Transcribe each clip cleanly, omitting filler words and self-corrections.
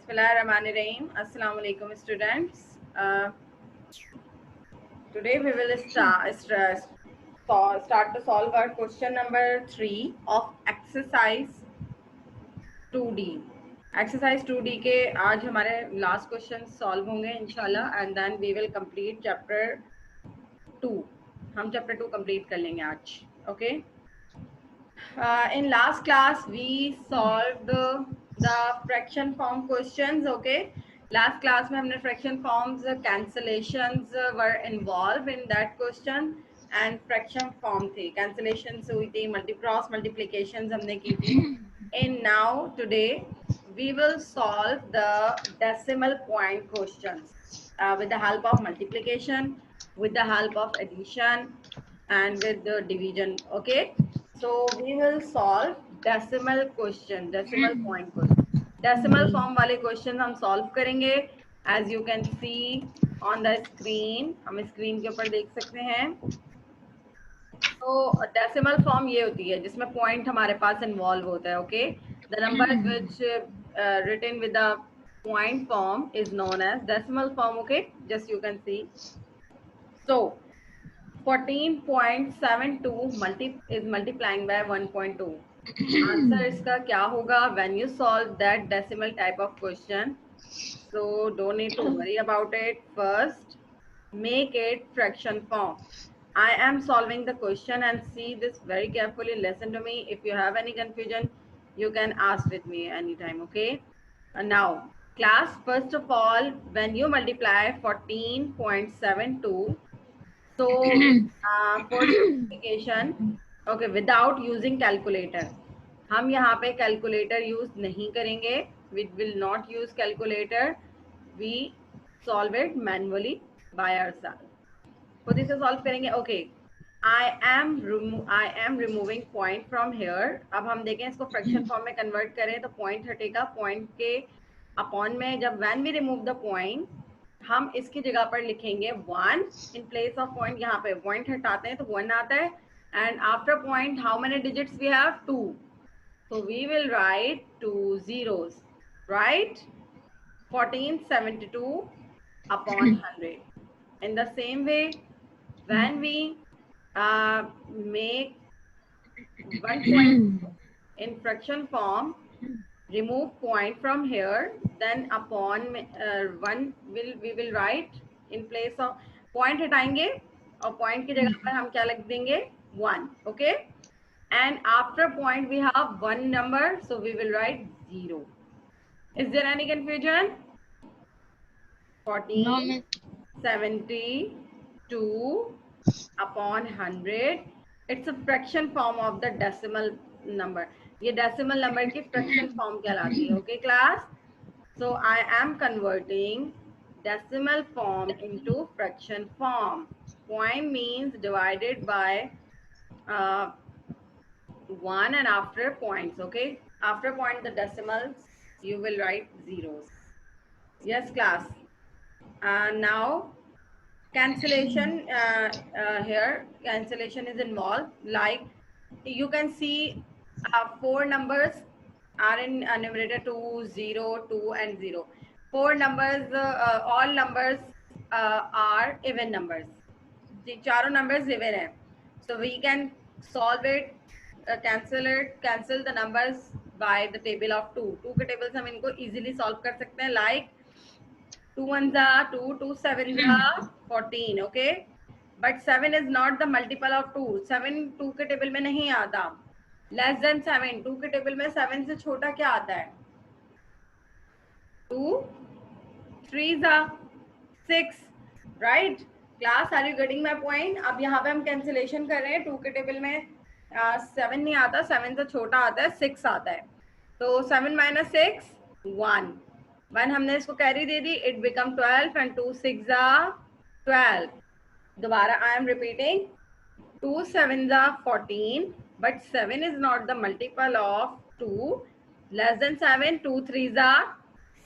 Bismillahirrahmanirrahim. Assalamu alaikum students. Today we will start to solve our question number 3 of exercise 2D. Exercise 2D के आज हमारे last question solve होंगे इंशाल्लाह and then we will complete chapter 2. हम chapter 2 complete कर लेंगे आज. Okay. In last class we solved the fraction form questions. Okay, last class में हमने fraction forms cancellations were involved in that question and fraction form थी, cancellations हुई थी, cross multiplications हमने की थी. And now today we will solve the decimal point questions with the help of multiplication, with the help of addition and with the division. Okay, so we will solve decimal question, decimal point question. Decimal form वाले question हम solve करेंगे. As you can see on the screen, हम screen के ऊपर देख सकते हैं. तो decimal form ये होती है जिसमें point हमारे पास involve होता है. Okay, the numbers which written with the point form is known as decimal form. Okay, just you can see. So 14.72 is multiplying by 1.2. Answer इसका क्या होगा when you solve that decimal type of question? So don't need to worry about it. First, make it fraction form. I am solving the question and see this very carefully. Listen to me. If you have any confusion, you can ask with me anytime. Okay. And now, class, first of all, when you multiply 14.72. So for simplification, okay, without using calculator, हम यहाँ पे calculator use नहीं करेंगे. We will not use calculator. We solve it manually by ourselves. खुद से solve करेंगे. Okay, I am removing point from here. अब हम देखें इसको fraction form में convert करें तो point हटेगा. Point के upon में जब when we remove the point, हम इसकी जगह पर लिखेंगे 1 in place of point. यहाँ पे point हटाते हैं तो 1 आता है. And after point, how many digits we have? 2. So we will write 2 zeros. Right? 1472 upon 100. In the same way, when we make 1 point in fraction form, remove point from here, then upon 1 we will write in place of point हटाएंगे और point की जगह पर हम क्या लिख देंगे 1. Okay, and after point we have one number, so we will write 0. Is there any confusion? 1472 upon 100. It's a fraction form of the decimal number. ये decimal number की fraction form कहलाती है. Okay class, so I am converting decimal form into fraction form. Point means divided by 1 and after points. Okay, after point the decimals you will write zeros. Yes class. Now cancellation here, cancellation is involved. Like you can see 4 numbers are in numerator 2, 0, 2 and 0. 4 numbers, all numbers are even numbers. The चारों numbers even है. So we can solve it, cancel the numbers by the table of 2. 2 के tables हम इनको easily solve कर सकते हैं. Like 2 1s are 2, 2 7s are 14. Okay, but 7 is not the multiple of 2. 7 2 के table में नहीं आता. Less than 7, 2 के टेबल में 7 से छोटा क्या आता है? 2 3s are 6. Right class, are you getting my point? अब यहाँ पे हम cancellation कर रहे हैं. 2 के टेबल में 7 नहीं आता, 7 से छोटा आता है, 6 आता है. तो 7 minus 6 1. 1 हमने इसको carry they the, it become 12 and 2 6 are 12. दोबारा I am repeating, 2 7s are 14, but 7 is not the multiple of 2. Less than 7, 2 3s are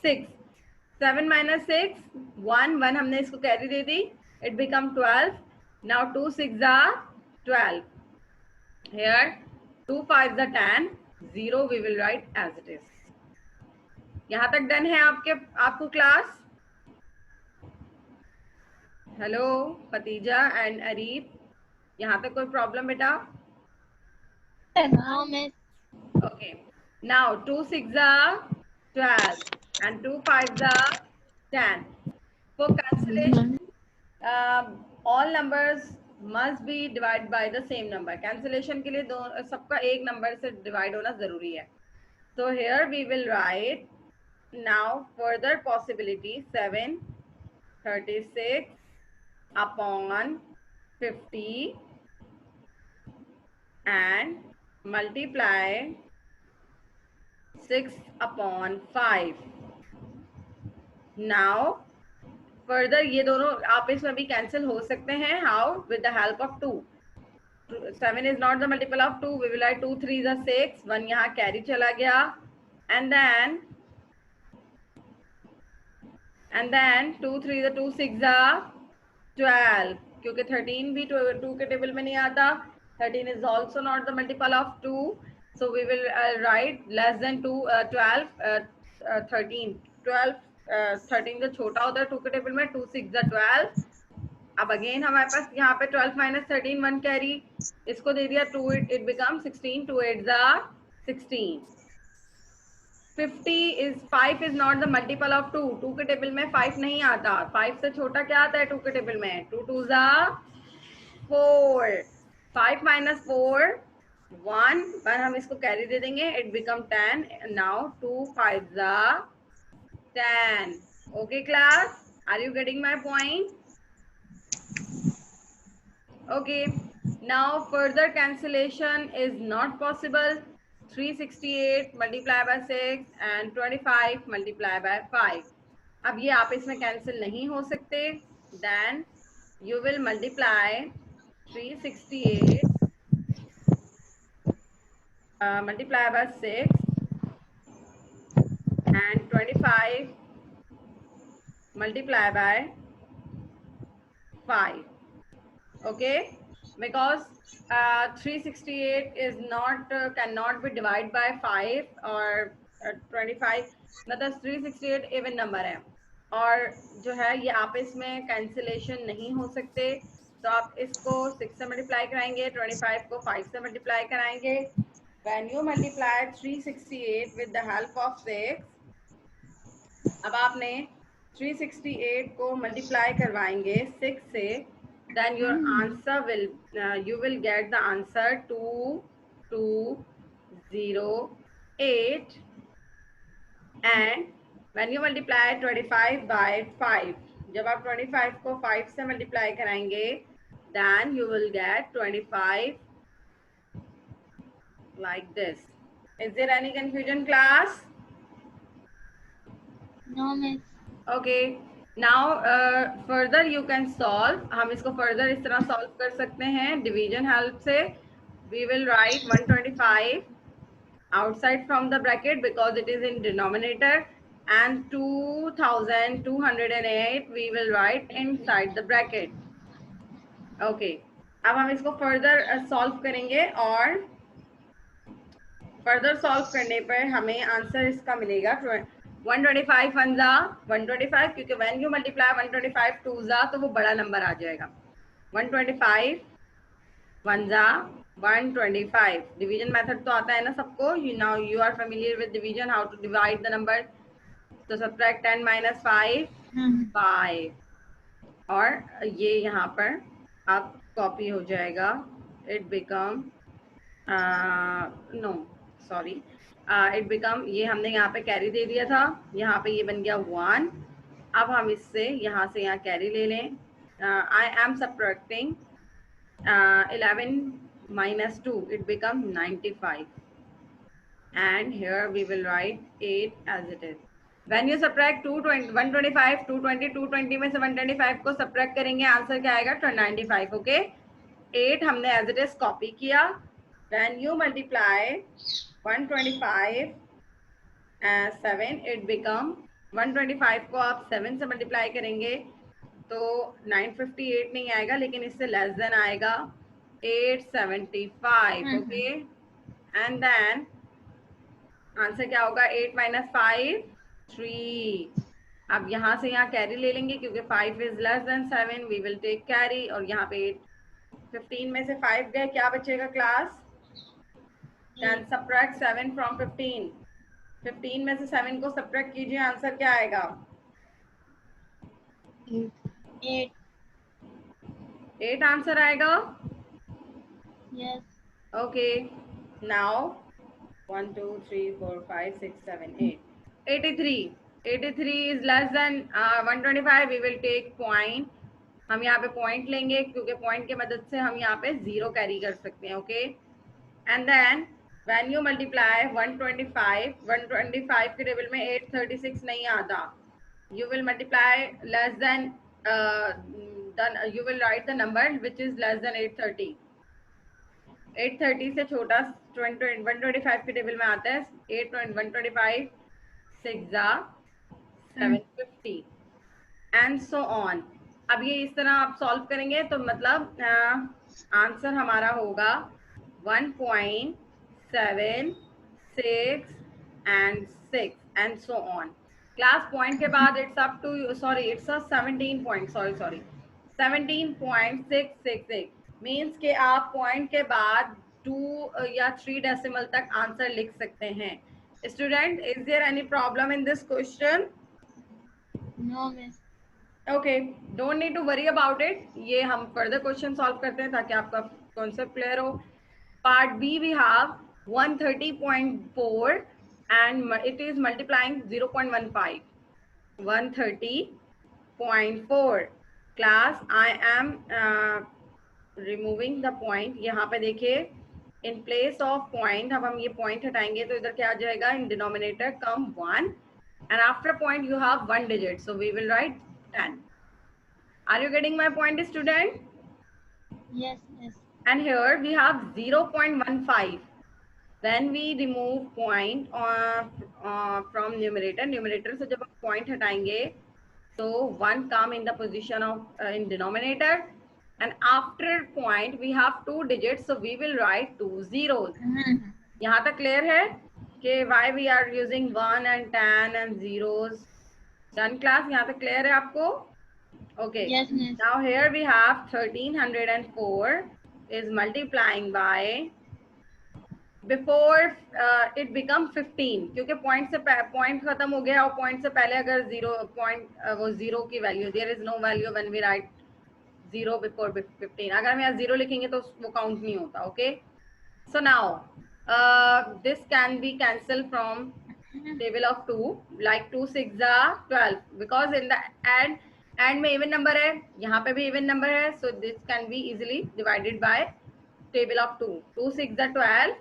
6. 7 minus 6 1. 1 हमने इसको carry they the, it become 12. Now 2 6 are 12. Here 2 5s are 10. 0 we will write as it is. यहाँ तक done है आपको class? Hello Khatija and Areeb, यहाँ तक कोई problem बेटा? No, miss. Okay. Now 2 6 are 12 and 2 5 are 10. For cancellation, all numbers must be divided by the same number. Cancellation के लिए दो सबका एक number से divide होना जरूरी है. So here we will write now further possibility 736 upon 50 and multiply 6 upon 5. Now further ये दोनों आपस में भी cancel हो सकते हैं. How? With the help of 2. 7 is not the multiple of 2. We will write 2 3 is 6. 1 यहाँ carry चला गया. And then 2 3 is 2 6 are 12. क्योंकि 13 भी 2 के टेबल में नहीं आता. 13 is also not the multiple of 2. So we will write less than 2 12 13 12 13 जो छोटा होता है 2 के टेबल में. 2 6 are 12. अब अगेन हमारे पास यहाँ पे 12 minus 13 1 कैरी, इसको दे दिया 2, it becomes 16. 2 8 are 16. 50 is 5 is not the multiple of 2. 2 के टेबल में 5 नहीं आता. 5 से छोटा क्या आता है 2 के टेबल में? 2 2 are 4. 5 minus 4 1, पर हम इसको कैरी दे देंगे, it become 10. Now 2 5 are 10. Okay class, are you getting my point? Okay, now further cancellation is not possible. 368 multiplied by 6 and 25 multiplied by 5. अब ये आप इसमें कैंसिल नहीं हो सकते. Then you will multiply 368 multiply by 6 and 25 multiply by 5. Okay, because 368 is not cannot be divided by 5 or 25. मतलब 368 even number है और जो है ये आप इसमें कैंसिलेशन नहीं हो सकते. तो आप इसको 6 से मल्टीप्लाई कराएंगे, 25 को 5 से मल्टीप्लाई कराएंगे. When you multiply 368 with the help of 6, अब आपने 368 को मल्टीप्लाई करवाएंगे 6 से, then your answer will you will get the answer 2208. and when you multiply 25 by 5, जब आप 25 को 5 से मल्टीप्लाई कराएंगे, then you will get 25 like this. Is there any confusion class? No, miss. Okay, now further you can solve. हम इसको further इस तरह solve कर सकते हैं division help से. We will write 125 outside from the bracket because it is in denominator, and 2208 we will write inside the bracket. Okay, अब हम इसको further solve करेंगे और further solve करने पर हमें आंसर इसका मिलेगा 125 1 जा 125, क्योंकि when you multiply 125 2 जा तो वो बड़ा नंबर आ जाएगा. 125 1 जा 125. डिवीजन मेथड तो आता है ना सबको. now you are familiar with division, how to divide the number. तो subtract 10 minus 5 5, और ये यहाँ पर अब कॉपी हो जाएगा. it become no sorry it become, ये हमने यहाँ पे कैरी दे दिया था, यहाँ पे ये बन गया 1. अब हम इससे यहाँ से यहाँ कैरी ले लें. I am subtracting 11 minus 2, it become 95, and here we will write 8 as it is. When you subtract 125 220 220 में से 125 को subtract करेंगे, आंसर क्या आएगा 95. ओके, 8 हमने as it is कॉपी किया. When you multiply 125 7, it become 125 को आप 7 से मल्टीप्लाई करेंगे तो 958 नहीं आएगा, लेकिन इससे लेस देन आएगा 875. ओके, एंड देन आंसर क्या होगा 8 minus 5 3। अब यहाँ से यहाँ कैरी ले लेंगे क्योंकि 5 is less than 7, we will take carry. और यहाँ पे 15 में से 5 गए, क्या बचेगा क्लास? Then subtract 7 from 15। 15 में से 7 को सब्ट्रैक्ट कीजिए, आंसर क्या आएगा? 8। 8 आंसर आएगा। Yes. Okay, now 1 2 3 4 5 6 7 8 83। 83 is less than 125, we will take point. हम यहाँ पे पॉइंट लेंगे क्योंकि पॉइंट की मदद से हम यहाँ पे 0 कैरी कर सकते हैं। Okay, and then when you multiply 125 के टेबल में 836 नहीं आता। You will multiply less than you will write the number which is less than 830। 830 से छोटा 125 के टेबल में आता है 125 6 750 एंड सो ऑन। अब ये इस तरह आप सॉल्व करेंगे तो मतलब आंसर हमारा होगा 1.76 and 6 and so on. Class point के बाद it's up to, sorry it's a 17 point, sorry 17.666 means कि आप पॉइंट के बाद 2 या 3 डेसिमल तक आंसर लिख सकते हैं। Student, is there any problem in this question? No, miss. Okay, don't need to worry about it. ये हम फर्दर क्वेश्चन सॉल्व करते हैं ताकि आपका कॉन्सेप्ट क्लियर हो। Part B we have 130.4 and it is multiplying 0.15। 130.4 class, I am removing the point। यहाँ पे देखिए in place of point, अब हम ये point हटाएंगे तो इधर क्या आ जाएगा? in denominator come 1 and after point you have 1 digit, so we will write 10। Are you getting my point, student? Yes, yes. And here we have 0.15। when we remove point from numerator से जब हम point हटाएंगे so 1 come in the position of in denominator and after point we have 2 digits, so we will write 2 zeros। यहाँ तक clear है कि why we are using 1 and 10 and zeros? Done class? यहाँ तक clear है आपको? Okay. Yes, miss. Now here we have 1304 is multiplying by before it become 15 क्योंकि point से पॉइंट खत्म हो गया और पॉइंट से पहले अगर 0 पॉइंट वो 0 की value, there is no value when we write 0 before 15। अगर हम यहाँ 0 लिखेंगे तो वो काउंट नहीं होता। Okay, so now this can be cancel from table of 2 like 2 6 12 because in the and में इवन नंबर है, यहाँ पे भी इवन नंबर है, so this can be easily divided by table of 2। 2 6 12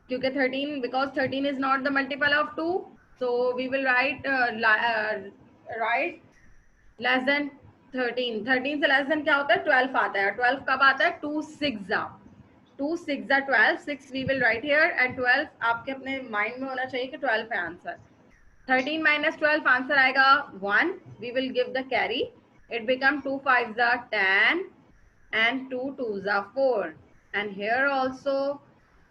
क्योंकि 13 because 13 is not the multiple of 2, so we will write write less than 13। 13 से less than क्या होता है? 12 आता है। 12 कब आता है? 2 6 12 6 we will write here and 12 आपके अपने माइंड में होना चाहिए कि 12 है आंसर। 13 minus 12 आंसर आएगा 1। we will give the carry, it become 2 5 10 and 2 2 4 and here also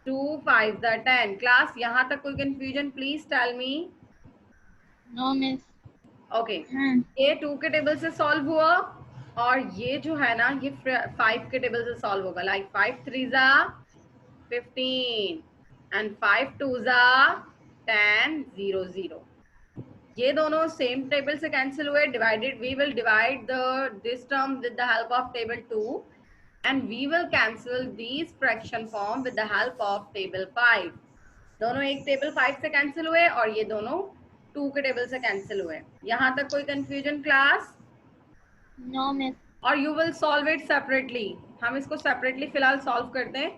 2 5 10। Class यहाँ तक कोई confusion? Please tell me. No, miss. Okay, ये 2 के टेबल से सॉल्व हुआ और ये जो है ना ये 5 के टेबल से सॉल्व होगा। Like 5 3 15 and 5 2 10 0 0। ये दोनों सेम टेबल से कैंसिल हुए। Divided, we will divide this term with the help of table 2 and we will cancel these fraction form with the help of table 5। दोनों एक टेबल 5 से cancel हुए और ये दोनों 2 के टेबल से कैंसिल हुए। यहाँ तक कोई कंफ्यूजन क्लास? No, miss. और you will solve it separately। हम इसको सेपरेटली फिलहाल सॉल्व करते हैं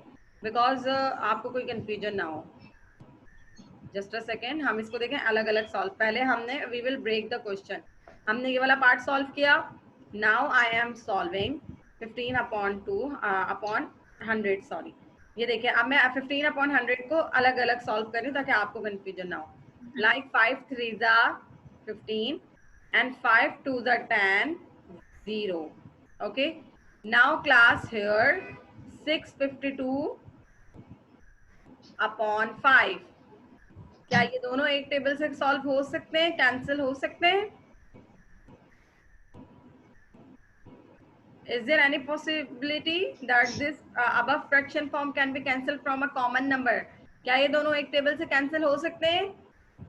बिकॉज आपको कोई कंफ्यूजन ना हो। जस्ट अ सेकेंड, हम इसको देखें अलग अलग सॉल्व। पहले हमने we will break the question. हमने ये वाला पार्ट सॉल्व किया। Now I am solving 15 upon 2 upon 100, sorry ये देखिए अब मैं 15 अपॉन 100 को अलग अलग सॉल्व कर रही हूँ ताकि आपको कंफ्यूजन ना हो। Like 5 3 15 and 5 2 10 0। okay, now class here 652 upon 5 क्या ये दोनों एक टेबल से सॉल्व हो सकते हैं, कैंसिल हो सकते हैं? Is there any possibility that this above fraction form can be cancelled from a common number? क्या ये दोनों एक टेबल से कैंसिल हो सकते हैं?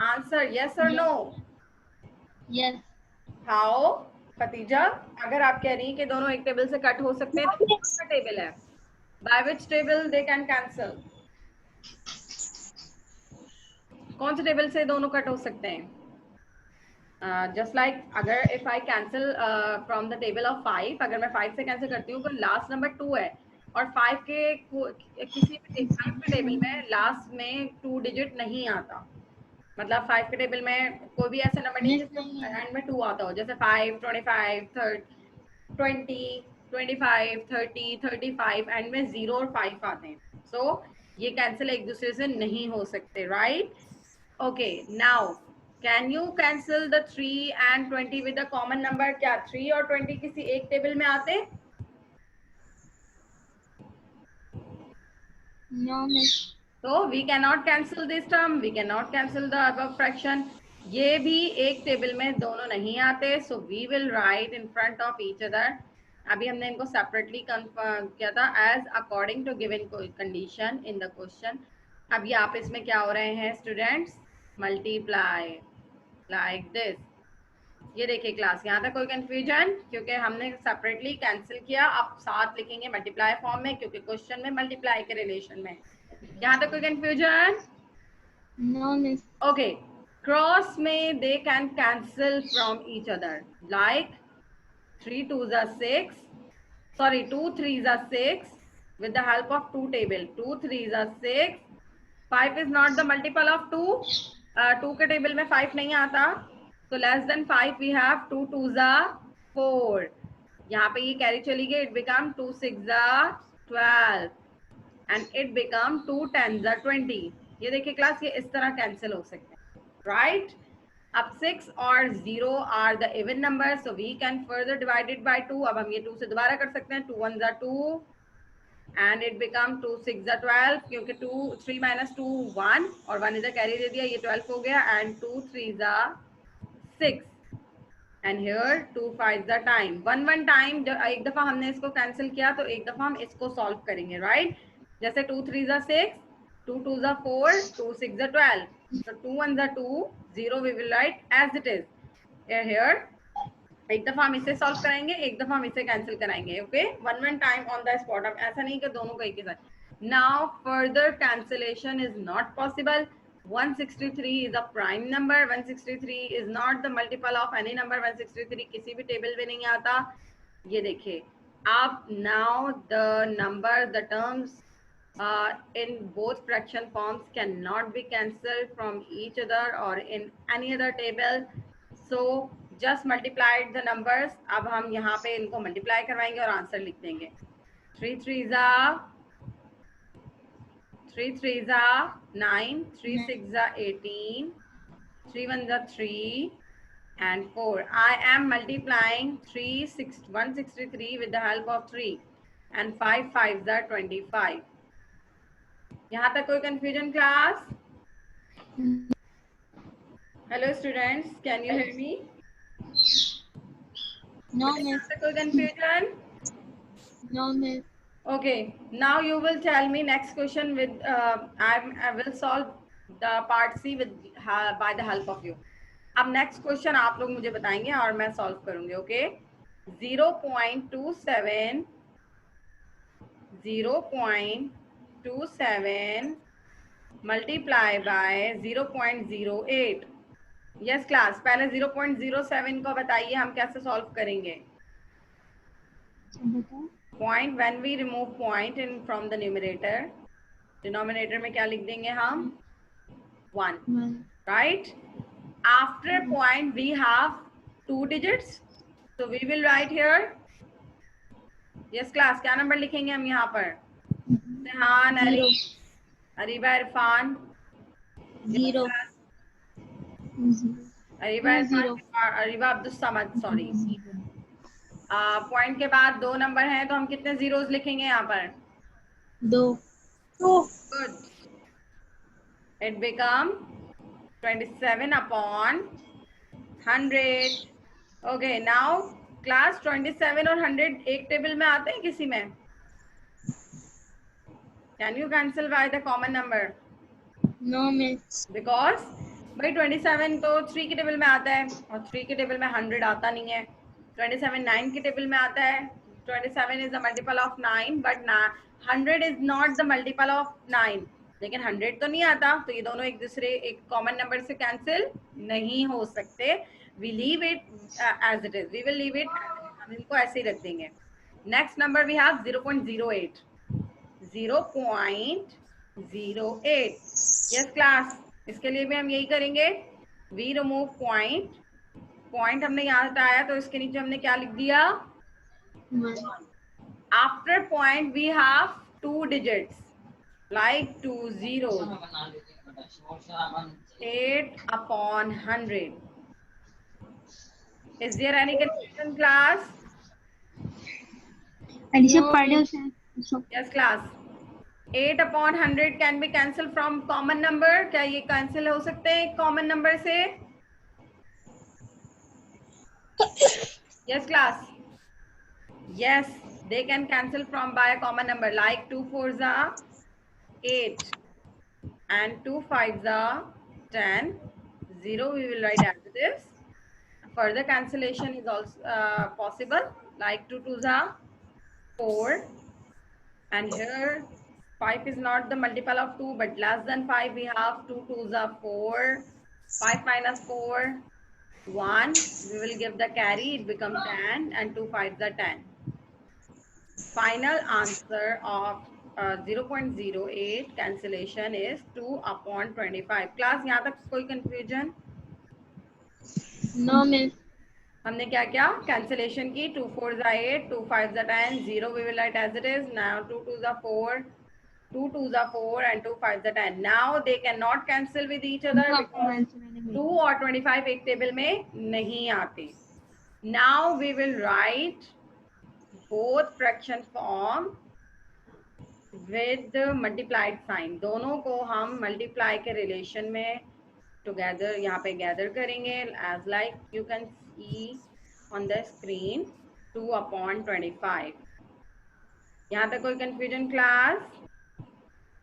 Answer yes or no? Yes. How? Khatija, अगर आप कह रही हैं कि दोनों एक टेबल से कट हो सकते हैं तो कौन सा टेबल है? By which table they can cancel? कौन से टेबल से दोनों कट हो सकते हैं? जस्ट लाइक अगर if I cancel from the table of 5, अगर मैं 5 से कैंसिल करती हूँ तो लास्ट नंबर 2 है और 5 के किसी भी 5 के टेबल में लास्ट में 2 डिजिट नहीं आता, मतलब 5 के टेबल में कोई भी ऐसा नंबर नहीं Yes, जिसमें नहीं है। एंड में 2 आता हो, जैसे 5, 25, 20, 25, 30, 35 एंड में 0 और 5 आते हैं। सो ये कैंसिल एक दूसरे से नहीं हो सकते, right? Okay, now can you cancel the 3 and 20 with a common number? क्या 3 और 20 किसी एक टेबल में आते? No, miss. तो we can not cancel this term, we can not cancel the above fraction. ये भी एक टेबल में दोनों नहीं आते, so we will write in front of each other. अभी हमने इनको सेपरेटली कंफर्म किया था as according to given condition in the question. अब ये आप इसमें क्या हो रहे हैं स्टूडेंट्स? Multiply like this. ये देखिए क्लास, यहाँ तक कोई कंफ्यूजन? क्योंकि हमने सेपरेटली कैंसिल किया, आप साथ लिखेंगे मल्टीप्लाई फॉर्म में क्योंकि क्वेश्चन में मल्टीप्लाई के रिलेशन में। यहाँ तक कोई confusion? No, miss. Okay, cross में they can cancel from each other, like 3 2s are 6, sorry 2 3s are 6 with the help of 2 table, 2 3s are 6, 5 is not the multiple of 2, 2 के table में 5 नहीं आता, so less than 5 we have 2 2s are 4, यहाँ पे ये carry चली गई, it become 2 6s are 12 and it become 2 10s are 20। ये देखिए क्लास, ये इस तरह कैंसिल हो सकते हैं, राइट? अब 6 और 0 are the even number, so we can further divide it by 2। अब हम ये 2 से दोबारा कर सकते हैं, 2 1s are 2 and it become 2 6s are 12, क्योंकि 2 3 minus 2 1 और 1 इधर कैरी दे दिया, ये 12 हो गया and 2 3s are 6 and here 2 5s are time 1 1 time. जब एक दफा हमने इसको कैंसिल किया तो एक दफा हम इसको सॉल्व करेंगे, राइट? जैसे 2 3s are 6, 2 2s are 4, 2 6s are 12, so 2 1s are 2, 0 we will write as it is here। एक दफा हम इसे सॉल्व कराएंगे, एक दफा हम इसे कैंसिल कराएंगे, okay? 1 1 time on the spot. अब ऐसा नहीं कि दोनों को एक ही साथ। Now further cancellation is not possible. 163 is a prime number, 163 is not the multiple of any number, 163 किसी भी टेबल में नहीं आता। ये देखिए, अब now the number, the terms in both fraction forms cannot be cancelled from each other or in any other table, so just multiplied the numbers। अब हम यहाँ पे इनको मल्टीप्लाई करवाएंगे और आंसर लिख देंगे। 3 3s are 3 3s are 9, 3 6s are 18, 3 1s are 3 and 4। I am multiplying 163 with the help of 3 and 5 5s are 25। यहाँ तक कोई confusion class? Hello students, can you hear me? No, miss. यहाँ तक कोई confusion? No, miss. Okay, now you will tell me next question with I will solve the part C with by the help of you। अब next question आप लोग मुझे बताएंगे और मैं solve करूंगी, okay? 0.27 multiply by 0.08। yes class, पहले 0.07 को बताइए हम कैसे solve करेंगे। Point, when we remove point in from the numerator, denominator में क्या लिख देंगे हम? 1, right? After point we have 2 digits, so we will write here, yes class, क्या नंबर लिखेंगे हम यहाँ पर? सेहान, अरीबा, इरफान, 0 अरीबा, अरीबा अब्दुल समद, सॉरी। पॉइंट के बाद 2 नंबर हैं तो हम कितने जीरोस लिखेंगे यहाँ पर? 2 good, it become 27 upon 100. Okay, now class 27 और 100 एक टेबल में आते हैं किसी में? Can you cancel by the common number? No, miss. Because भाई 27 तो 3 के टेबल में आता है और 3 के टेबल में 100 आता नहीं है. 27 9 के टेबल में आता है. 27 is the multiple of 9 but 100 is not the multiple of 9. लेकिन 100 तो नहीं आता, तो ये दोनों एक दूसरे एक कॉमन नंबर से कैंसिल नहीं हो सकते. We leave it as it is. We will leave it. हम इनको ऐसे ही रख देंगे. Next number we have 0.08. 0.08. Yes class. इसके लिए भी हम यही करेंगे. We remove point. Point हमने यहाँ हटाया तो इसके नीचे हमने क्या लिख दिया? 1. After point we have 2 digits like 2 zeros. 8 upon 100. Is there any confusion class? Yes class. 8 upon 100 can be cancelled from common number. क्या ये cancel हो सकते हैं common number से? Yes class. Yes, they can cancel from by a common number like 2 4s are 8 and 2 5s are 10. 0 we will write as it is. Further cancellation is also possible like 2 2s are 4 and here 5 is not the multiple of 2 but less than 5 we have 2 2s are 4. 5 minus 4 1, we will give the carry, it becomes 10 and 2 5s are 10. Final answer of 0.08 cancellation is 2 upon 25. Class यहाँ तक कोई confusion? No, miss. हमने क्या क्या cancellation की? 2 4s are 8, 2 5s are 10, 0 we will write as it is. Now 2 2s are 4, 2 2s are 4 and 2 5s are 10. Now they cannot cancel with each other because 2 और 25 एक table में नहीं आते. Now we will write both fraction form with the multiplied sign. दोनों को हम multiply के relation में together यहाँ पे gather करेंगे as like you can see on the screen 2 upon 25. यहाँ तक कोई confusion class?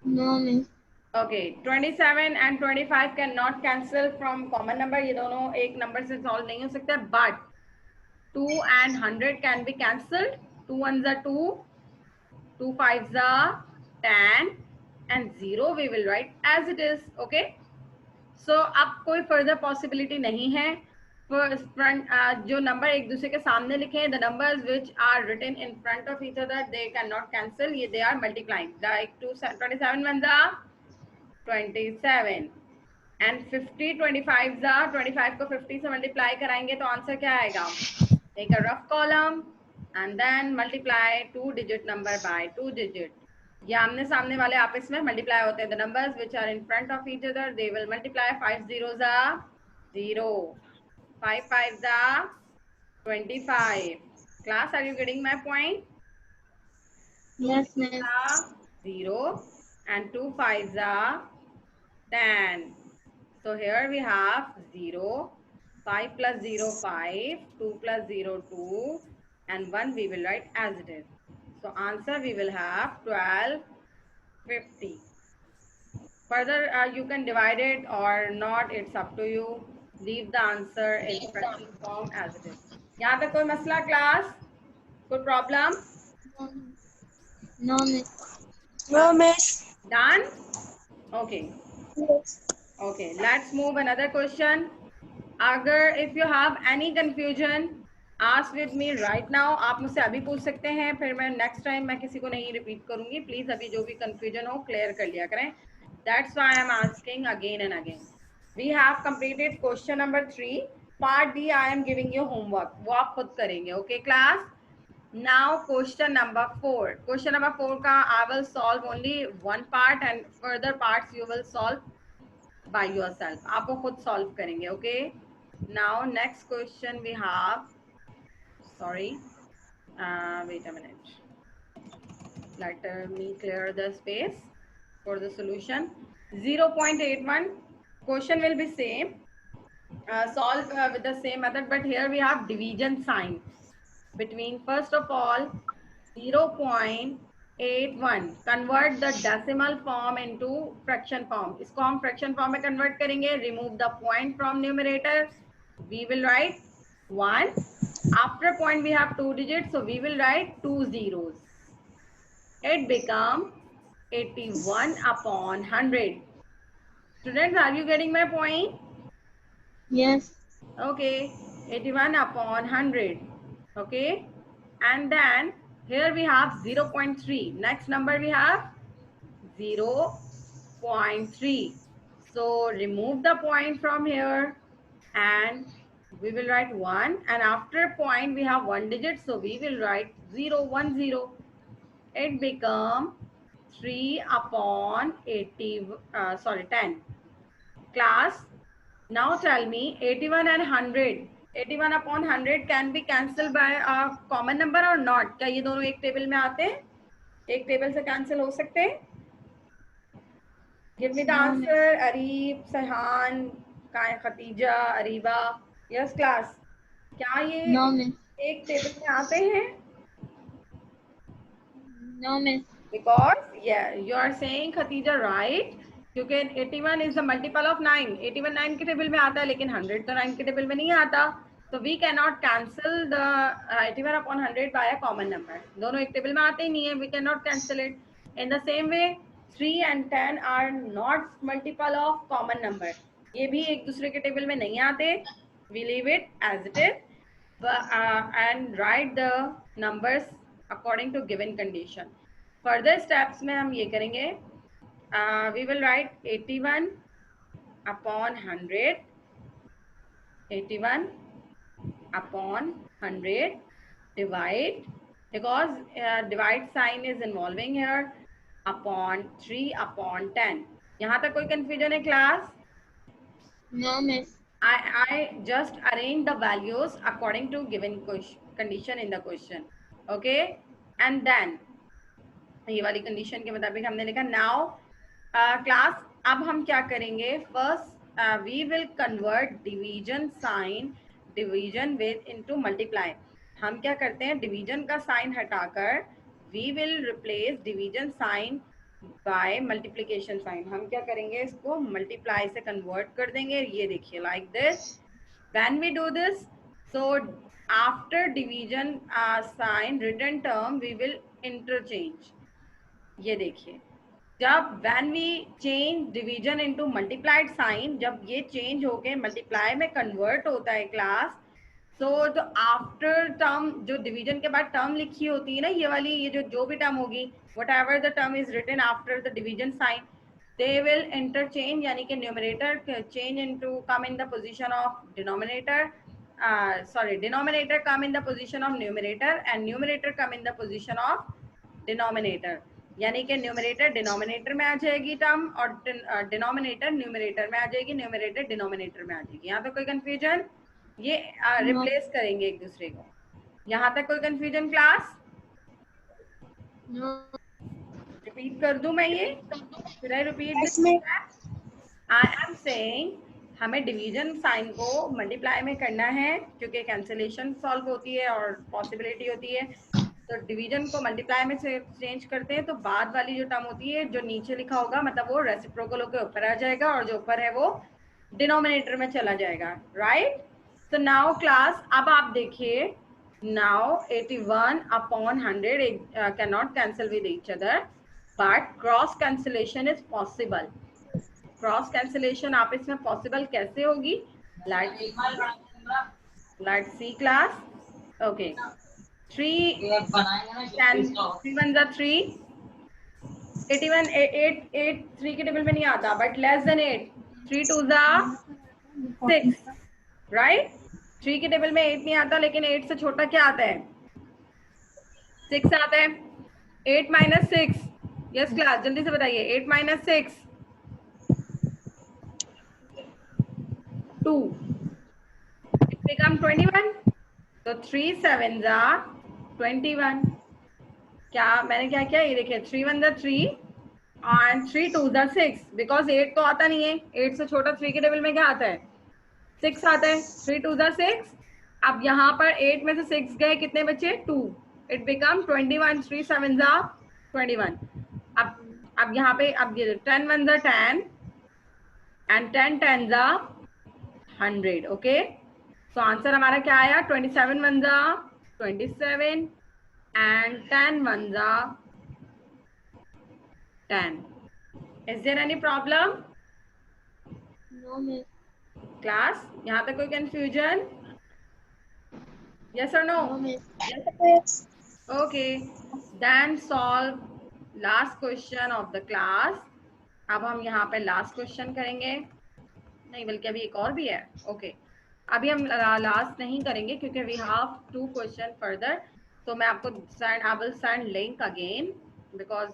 No, miss. Okay, 27 and 25 cannot cancel from common number. ये दोनों एक number से solve नहीं हो सकते, but 2 and 100 can be cancelled. 2 ones are 2, 2 5s are 10 and 0 we will write as it is. Okay, so अब कोई further possibility नहीं है. First front जो number एक दूसरे के सामने लिखे, the numbers which are written in front of each other they cannot cancel. ये they are multiplying. Like 27 ones are 27 and 50 25s are 25 को 50 से multiply कराएंगे तो आंसर क्या आएगा? Take a rough column and then multiply 2 digit number by 2 digit. ये आमने सामने वाले आपस में multiply होते हैं. The numbers which are in front of each other they will multiply. 5 zeros are 0, 5 5s are 25. Class, are you getting my point? Yes, miss. 0 and 2 5s are 10. So here we have 0, 5 plus 0 5, 2 plus 0 2 and 1 we will write as it is. So answer we will have 1250. Further you can divide it or not, it's up to you. Leave the answer in fraction form as it is. यहाँ तक कोई मसला class? कोई problem? No, miss. No, miss. Done? Okay. Yes. Okay, let's move another question. अगर if you have any confusion, ask with me right now. आप मुझसे अभी पूछ सकते हैं, फिर मैं next time मैं किसी को नहीं repeat करूँगी. Please अभी जो भी confusion हो clear कर लिया करें. That's why I'm asking again and again. We have completed question number 3. Part D I am giving you homework. वो आप खुद करेंगे. Okay class? Now question number 4. Question number 4 का I will solve only one part and further parts you will solve by yourself. आप वो खुद solve करेंगे. Okay? Now next question we have. Sorry. Wait a minute. Let me clear the space for the solution. 0.81 Question will be same, solve with the same method, but here we have division sign between, first of all, 0.81. Convert the decimal form into fraction form. इसको हम fraction form में convert करेंगे. Remove the point from numerator. We will write 1. After point we have 2 digits, so we will write 2 zeros. It becomes 81 upon 100. Students, are you getting my point? Yes. Okay, 81 upon 100. Okay, and then here we have 0.3. Next number we have 0.3. So remove the point from here and we will write 1, and after point we have 1 digit, so we will write 0, 1, 0. It become 3 upon 10. Class, now tell me 81 and 100. 81 upon 100 can be cancelled by a common number or not? क्या ये दोनों एक table में आते हैं? एक table से cancel हो सकते हैं? Give me the answer. Areeb, सहान, खतीजा, अरीबा. Yes class. क्या ये एक टेबल में आते हैं? No miss. Because yeah, you are saying Khatija right. क्योंकि 81 is the multiple of 9. 81 9 के टेबल में आता है, लेकिन 100 तो 9 के टेबल में नहीं आता. So we cannot cancel the 81 upon 100 by a common number. दोनों एक टेबल में आते ही नहीं है. We cannot cancel it. In the same way, 3 and 10 are not multiple of common number. ये भी एक दूसरे के टेबल में नहीं आते. We leave it as it is and write the numbers according to given condition. Further steps में हम ये करेंगे. We will write 81 upon 100. 81 upon 100 divide, because divide sign is involving here, upon 3 upon 10. यहाँ तक कोई confusion है class? No miss. I just arrange the values according to given condition in the question. Okay, and then ये वाली condition के मुताबिक हमने लिखा. नाउ क्लास, अब हम क्या करेंगे? First we will convert division sign, division with into multiply. हम क्या करते हैं? डिवीजन का साइन हटाकर we will replace division sign by multiplication sign. हम क्या करेंगे? इसको मल्टीप्लाई से कन्वर्ट कर देंगे. ये देखिए, like this. When we do this, so after division sign return term we will interchange. ये देखिए, जब when we change division into multiplied sign, जब ये चेंज होके मल्टीप्लाई में कन्वर्ट होता है क्लास, तो आफ्टर टर्म, जो डिवीजन के बाद टर्म लिखी होती है ना, ये वाली, ये जो भी टर्म होगी, whatever the term is written after the division sign, they will interchange. यानी कि numerator change into come in the position of denominator, denominator come in the position of numerator and numerator come in the position of denominator. यानी कि numerator denominator में आ जाएगी term, और denominator numerator में आ जाएगी, numerator denominator में आ जाएगी. यहाँ तक कोई कंफ्यूजन? ये रिप्लेस करेंगे एक दूसरे को. यहाँ तक कोई कंफ्यूजन क्लास? No. रिपीट कर दूं मैं ये? Should I repeat this? I am saying हमें डिवीजन साइन को मल्टीप्लाई में करना है, क्योंकि कैंसिलेशन सॉल्व होती है और पॉसिबिलिटी होती है. तो डिवीजन को मल्टीप्लाई में से चेंज करते हैं, तो बाद वाली जो टर्म होती है, जो नीचे लिखा होगा, मतलब वो रेसिप्रोकल के ऊपर आ जाएगा, और जो ऊपर है वो डिनोमिनेटर में चला जाएगा. राइट? तो नाउ क्लास, अब आप देखिए, now 81 upon 100 cannot cancel with each other, but cross cancellation is possible. Cross cancellation आप इसमें पॉसिबल कैसे होगी? Let's see class. ओके, 3 1 जा 3, 81 8 3 के टेबल में नहीं आता, बट लेस देन 8. 3 2 जा 6, राइट? 3 के टेबल में 8 नहीं आता, लेकिन 8 से छोटा क्या आता है? 6 आता है. 8 minus 6. यस क्लास, जल्दी से बताइए. 8 minus 6 2. It become 21. So 3 7s are 21. क्या मैंने क्या किया? ये देखिए, 3 1 जा 3, एंड 3 2s are 6 बिकॉज 8 तो आता नहीं है, 8 से छोटा 3 के टेबल में क्या आता है, 6 आता है, 3 2s are 6। अब यहाँ पर 8 में से 6 गए, कितने बचे, 2, इट बिकम 21, 3 7s are 21। अब यहाँ पे अब ये 10 1s are 10 and 10 10s are 100। Okay, तो आंसर हमारा क्या आया, 27 1s are 27 and 10 1s are 10। Is there any problem? No, miss. Class, यहाँ पे कोई confusion? Yes or no? No, miss. Yes. Okay, then solve last question of the class। अब हम यहाँ पे last question करेंगे, नहीं बल्कि अभी एक और भी है। ओके, अभी हम लास्ट नहीं करेंगे क्योंकि वी हैव 2 क्वेश्चन फर्दर। तो मैं आपको send, I will send link again because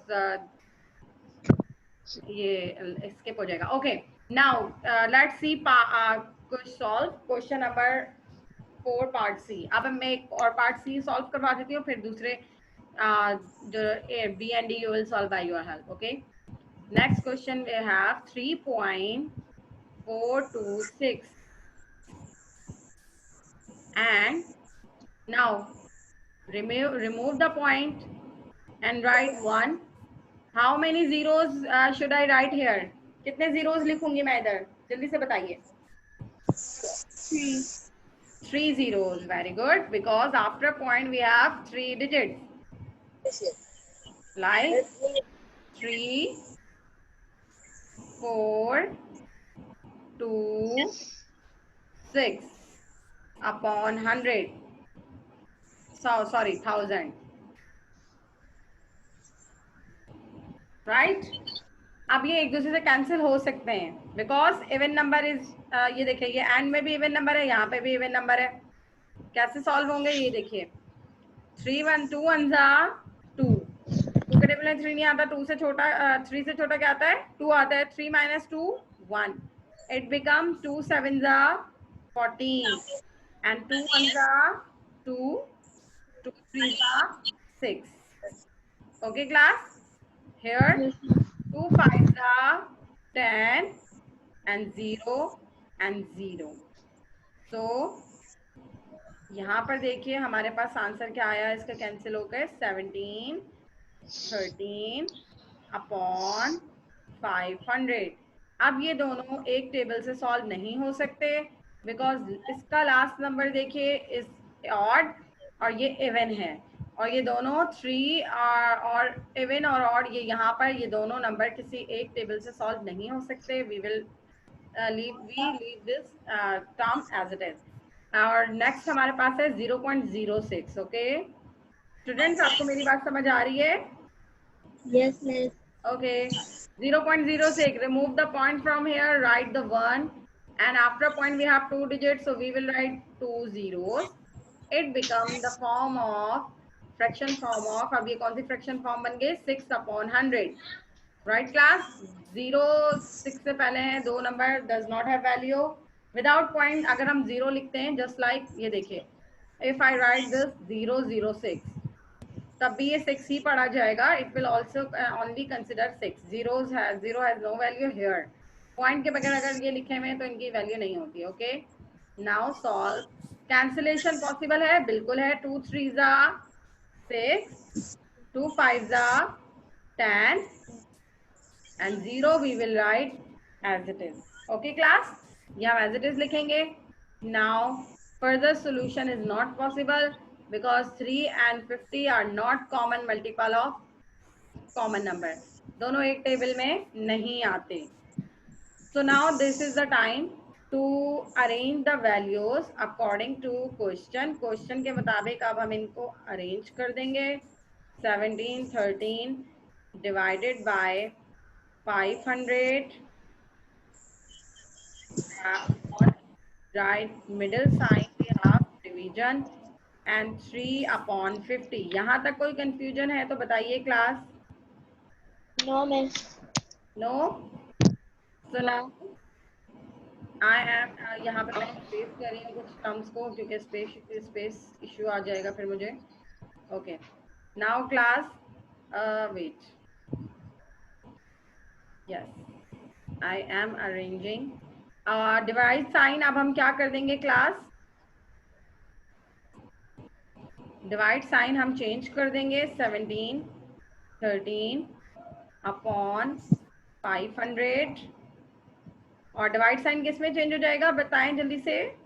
ये स्किप हो जाएगा। Okay, now let's see solve question number 4 part C. अब मैं एक और पार्ट सी सॉल्व करवा देती हूँ, फिर दूसरे जो B and D you will solve by your help. Okay, next question we have 3.426 and now remove the point and write 1। how many zeros should I write here? कितने zeros लिखूंगी मैं इधर, जल्दी से बताइए। 3. 3 zeros, very good, because after point we have 3 digits like 3 4 2 6 upon 100, so sorry 1000, right? अब ये एक दूसरे से कैंसिल हो सकते हैं बिकॉज इवन नंबर इज, ये देखिए ये एंड में भी इवन नंबर है, यहाँ पे भी इवन नंबर है। कैसे सॉल्व होंगे ये देखिए, 3 1 2 1 2, 2 के टेबल में 3 नहीं आता, 2 से छोटा 3 से छोटा क्या आता है, 2 आता है। 3 minus 2 1, it become 2 7 14 and 2 1 2, 2 3 6। okay class, here Yes, miss. 2 5 10 and 0 and 0। तो यहाँ पर देखिए हमारे पास आंसर क्या आया, इसका कैंसिल हो गए 17 13 अपॉन 500। अब ये दोनों एक टेबल से सॉल्व नहीं हो सकते बिकॉज इसका लास्ट नंबर देखिए इस ऑड और ये इवन है, और ये दोनों 3 और इवन और ऑड, ये यहाँ पर ये दोनों नंबर किसी एक टेबल से सॉल्व नहीं हो सकते। We will leave this term as it is। और नेक्स्ट हमारे पास है 0.06। ओके स्टूडेंट्स, आपको मेरी बात समझ आ रही है? Yes, miss. Okay, 0.06, remove the point from here, write the 1, and after point we have 2 digits, so we will write 2 zeros। it becomes the form of fraction form of, अब ये कौन सी fraction form बन गई, 6 upon 100। right class, 0 6 से पहले हैं दो number, does not have value। without point अगर हम 0 लिखते हैं, just like ये देखिए, if I write this 006, तब भी ये 6 ही पढ़ा जाएगा। It will also only consider 6। Zero has no value here. Point के बगैर अगर ये लिखे हुए हैं तो इनकी वैल्यू नहीं होती। Okay, now solve. Cancellation possible है, बिल्कुल है। 2 3 6, 2 5 10 and 0 we will write as it is। okay class, ये हम as it is लिखेंगे। now further solution is not possible because 3 and 50 are not common multiple of common number, दोनों एक table में नहीं आते। so now this is the time to arrange the values according to question के मुताबिक अब हम इनको arrange कर देंगे। 17 13 divided by 500, on right middle sign we have division and 3 upon 50। यहाँ तक कोई confusion है तो बताइए class. No, miss. No? so No. now I am यहाँ पे मैं स्पेस कर रही हूँ कुछ टर्म्स को क्योंकि स्पेस इश्यू आ जाएगा फिर मुझे। Okay now class wait, yes I am arranging. Divide sign अब हम क्या कर देंगे क्लास, डिवाइड साइन हम चेंज कर देंगे 17 13 अपॉन 500। और डिवाइड साइन किस में चेंज हो जाएगा बताएं जल्दी से,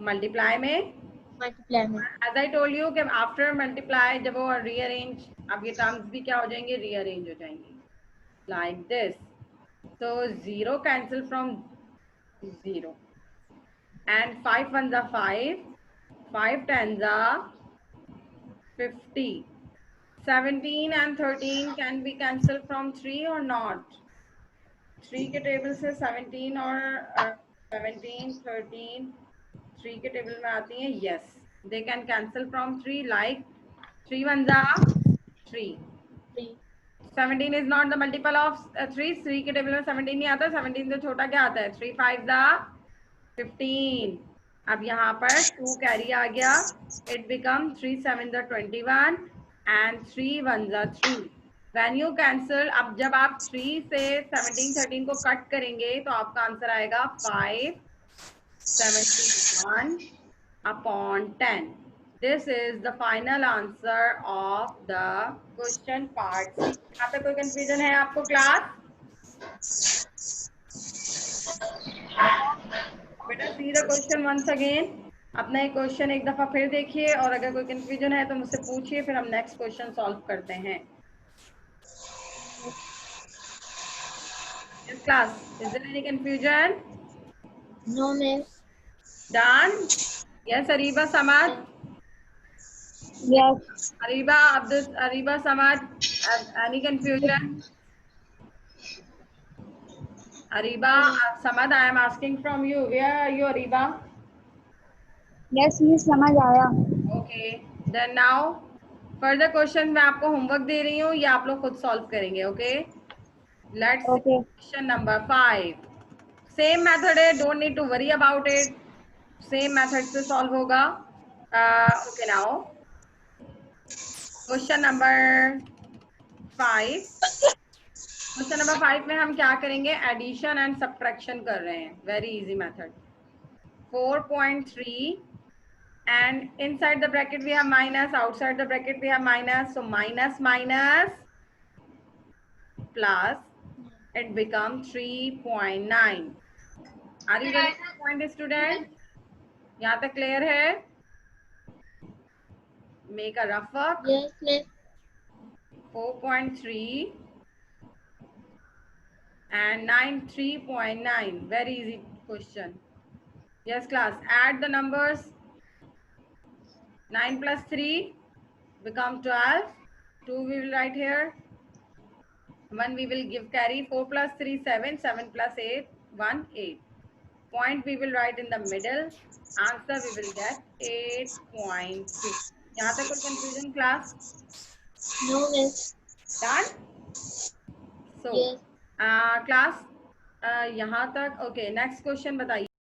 मल्टीप्लाई में। मल्टीप्लाई में। एज आई टोल्ड यू कि आफ्टर मल्टीप्लाई जब वो रीअरेंज, अब ये टर्म्स भी क्या हो जाएंगे, रीअरेंज हो जाएंगे लाइक दिस। तो 0 cancel from 0 and 5 ones are 5, 5 tens are 50. 17 and 13 can be cancelled from 3 or not? 3 के टेबल से 17 और 17 13 3 के टेबल में आती हैं, yes they can cancel from 3 like 3 ones are 3. 17 is not the multiple of 3. 3 के table में 17 नहीं आता, 17 से छोटा क्या आता है, 3 5 15. अब यहाँ पर 2 कैरी आ गया, it become 3 7 21 and 3 1 3. When you cancel, अब जब आप 3 से 17 13 को कट करेंगे तो आपका आंसर आएगा 571 upon 10. This is the final answer of the question part. यहाँ पे कोई कंफ्यूजन है आपको क्लास? बेटा see the question once again, अपना एक क्वेश्चन एक दफा फिर देखिए और अगर कोई कंफ्यूजन है तो मुझसे पूछिए, फिर हम नेक्स्ट क्वेश्चन सॉल्व करते हैं। Yes class, is there any confusion? No miss. Done? Yes Ariba Samad? Yes. Ariba Abdul, Ariba Samad, any confusion? Ariba Samad, I am asking from you, where are you Ariba? Yes miss, समझ आया। Okay, then now further question मैं आपको homework दे रही हूँ, ये आप लोग खुद सॉल्व करेंगे। Okay, let's see question number 5। Same method है, don't need to worry about it, same method से सॉल्व होगा। Okay now question number 5। Question number 5 में हम क्या करेंगे, एडिशन एंड सब्ट्रैक्शन कर रहे हैं, very easy method. 4.3 and inside the bracket we have minus, outside the bracket we have minus, so minus minus plus, it becomes 3.9. Are you getting the point student? यहाँ तक clear है? Make a rough work. Yes miss. 4.3 and 9 3.9, very easy question. Yes class, add the numbers. 9 plus 3 become 12. 2 we will write here. 1 we will give carry. 4 plus 3 7, 7 plus 8 1 8. Point we will write in the middle. Answer we will get 8.2. यहाँ तक कोई confusion class? No miss. Done? So Yes. class यहाँ तक। okay, next question बताइए।